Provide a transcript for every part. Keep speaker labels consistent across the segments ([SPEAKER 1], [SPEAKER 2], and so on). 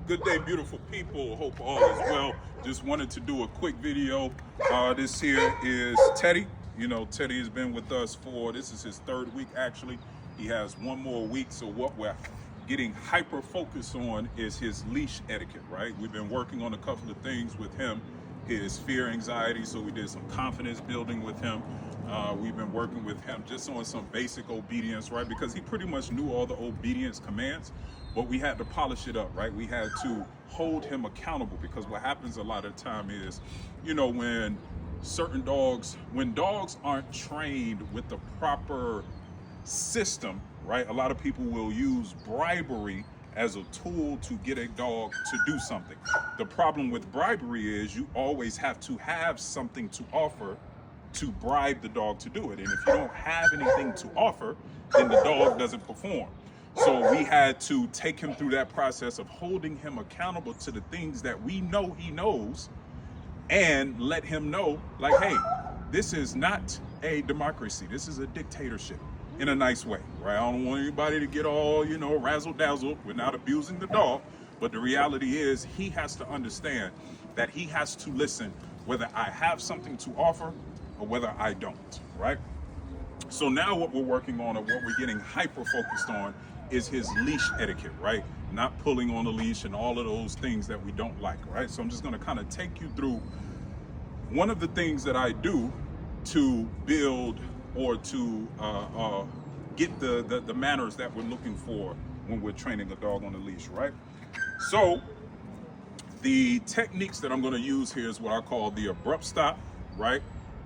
[SPEAKER 1] Good day, beautiful people. Hope all is well. Just wanted to do a quick video. This here is Teddy. You know, Teddy has been with us this is his third week actually. He has one more week. So what we're getting hyper focused on is his leash etiquette, right? We've been working on a couple of things with him. His fear, anxiety. So we did some confidence building with him. We've been working with him just on some basic obedience, right? Because he pretty much knew all the obedience commands, but we had to polish it up, right? We had to hold him accountable, because what happens a lot of the time is, you know, when dogs aren't trained with the proper system, right? A lot of people will use bribery as a tool to get a dog to do something. The problem with bribery is you always have to have something to offer to bribe the dog to do it. And if you don't have anything to offer, then the dog doesn't perform. So we had to take him through that process of holding him accountable to the things that we know he knows, and let him know, like, hey, this is not a democracy. This is a dictatorship, in a nice way, right? I don't want anybody to get all, you know, razzle-dazzled. We're not abusing the dog, but the reality is he has to understand that he has to listen whether I have something to offer or whether I don't, right? So now what we're working on, or what we're getting hyper-focused on, is his leash etiquette, right? Not pulling on the leash and all of those things that we don't like, right? So I'm just gonna kind of take you through one of the things that I do to build or to get the manners that we're looking for when we're training a dog on a leash, right? So the techniques that I'm gonna use here is what I call the abrupt stop, right?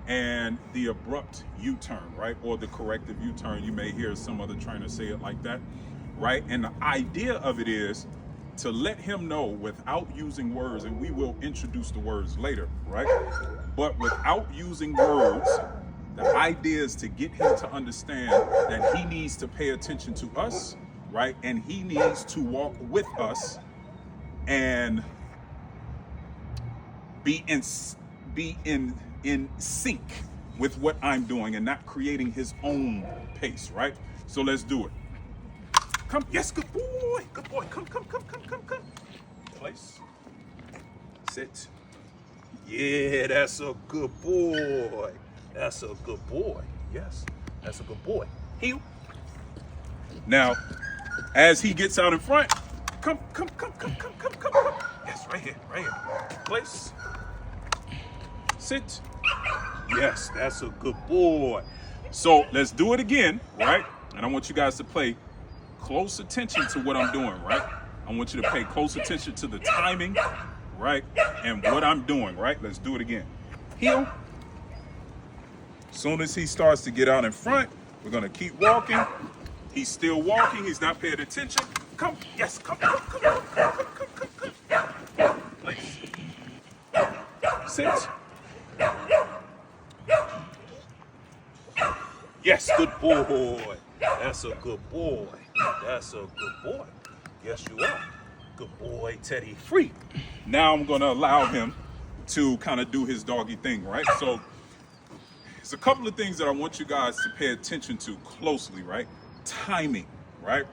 [SPEAKER 1] And the abrupt U-turn, right? Or the corrective U-turn. You may hear some other trainers say it like that, right? And the idea of it is to let him know without using words, and we will introduce the words later, right? But without using words, the idea is to get him to understand that he needs to pay attention to us, right? And he needs to walk with us and be in sync with what I'm doing, and not creating his own pace, right? So let's do it. Come, yes, good boy, come. Place, sit. Yeah, that's a good boy. That's a good boy. Yes, that's a good boy. Heel. Now, as he gets out in front, come. Yes, right here. Place. Sit. Yes, that's a good boy. So let's do it again, right? And I want you guys to pay close attention to what I'm doing, right? I want you to pay close attention to the timing, right? And what I'm doing, right? Let's do it again. Heel. Soon as he starts to get out in front, we're gonna keep walking. He's still walking, he's not paying attention. Come, yes, come. Place. Sit. Yes, good boy. That's a good boy. That's a good boy. Yes, you are. Good boy, Teddy. Free. Now I'm going to allow him to kind of do his doggy thing, right? So there's a couple of things that I want you guys to pay attention to closely, right? Timing, right?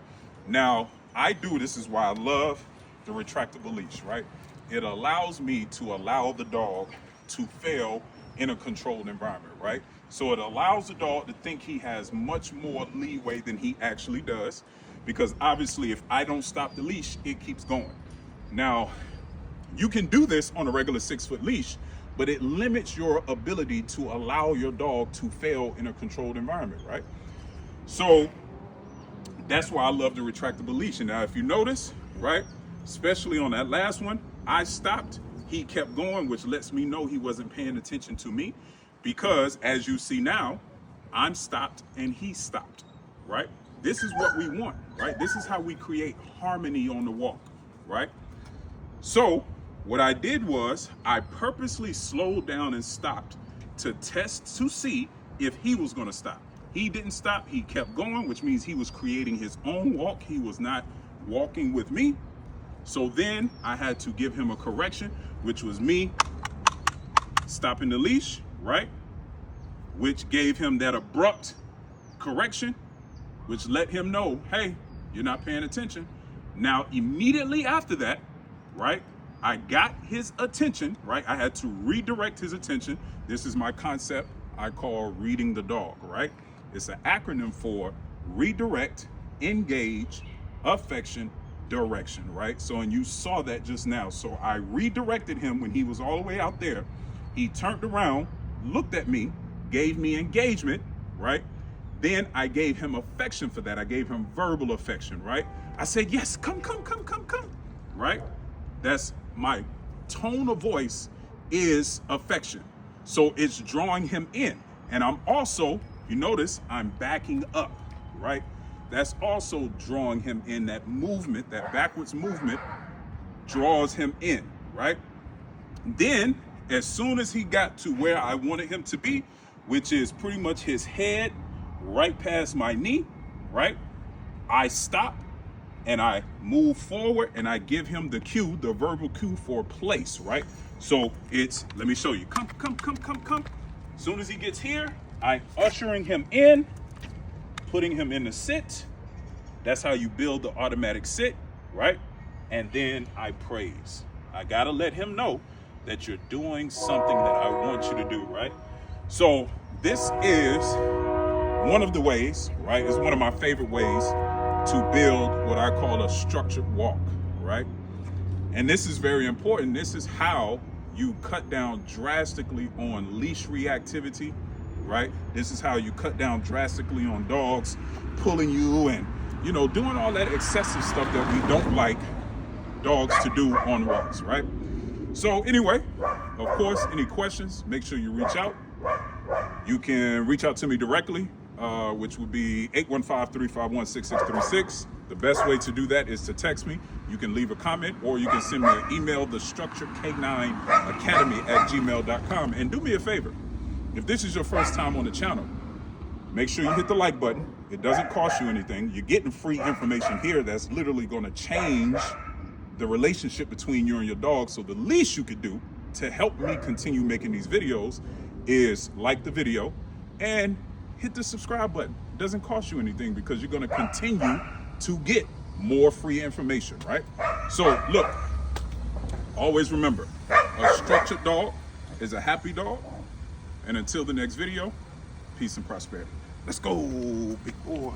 [SPEAKER 1] Now, this is why I love the retractable leash, right? It allows me to allow the dog to fail in a controlled environment, right? So it allows the dog to think he has much more leeway than he actually does, because obviously if I don't stop the leash, it keeps going. Now, you can do this on a regular 6-foot leash, but it limits your ability to allow your dog to fail in a controlled environment, right? So that's why I love the retractable leash. And now if you notice, right, especially on that last one, I stopped, he kept going, which lets me know he wasn't paying attention to me, because as you see now, I'm stopped and he stopped, right? This is what we want, right? This is how we create harmony on the walk, right? So what I did was I purposely slowed down and stopped to test to see if he was gonna stop. He didn't stop, he kept going, which means he was creating his own walk. He was not walking with me. So then I had to give him a correction, which was me stopping the leash, right? Which gave him that abrupt correction, which let him know, hey, you're not paying attention. Now, immediately after that, right? I got his attention, right? I had to redirect his attention. This is my concept I call reading the dog, right? It's an acronym for redirect, engage, affection, direction, right? So, and you saw that just now. So I redirected him when he was all the way out there. He turned around, looked at me, gave me engagement, right? Then I gave him affection for that. I gave him verbal affection, right? I said, yes, come, right? That's my tone of voice is affection. So it's drawing him in. And I'm also, you notice, I'm backing up, right? That's also drawing him in. That movement, that backwards movement draws him in, right? Then, as soon as he got to where I wanted him to be, which is pretty much his head right past my knee, right? I stop and I move forward and I give him the cue, the verbal cue for place, right? So it's, let me show you, come. As soon as he gets here, I ushering him in, putting him in the sit. That's how you build the automatic sit, right? And then I praise. I gotta let him know that you're doing something that I want you to do, right? So this is one of the ways, right? It's one of my favorite ways to build what I call a structured walk, right? And this is very important. This is how you cut down drastically on leash reactivity, right? This is how you cut down drastically on dogs pulling you and, you know, doing all that excessive stuff that we don't like dogs to do on walks, right? So anyway, of course, any questions, make sure you reach out. You can reach out to me directly, which would be 815-351-6636. The best way to do that is to text me. You can leave a comment or you can send me an email, thestructuredk9academy@gmail.com. And do me a favor, if this is your first time on the channel, make sure you hit the like button. It doesn't cost you anything. You're getting free information here that's literally going to change the relationship between you and your dog. So the least you could do to help me continue making these videos is like the video and hit the subscribe button. It doesn't cost you anything because you're going to continue to get more free information, right? So look, always remember, a structured dog is a happy dog. And until the next video, peace and prosperity. Let's go, big boy.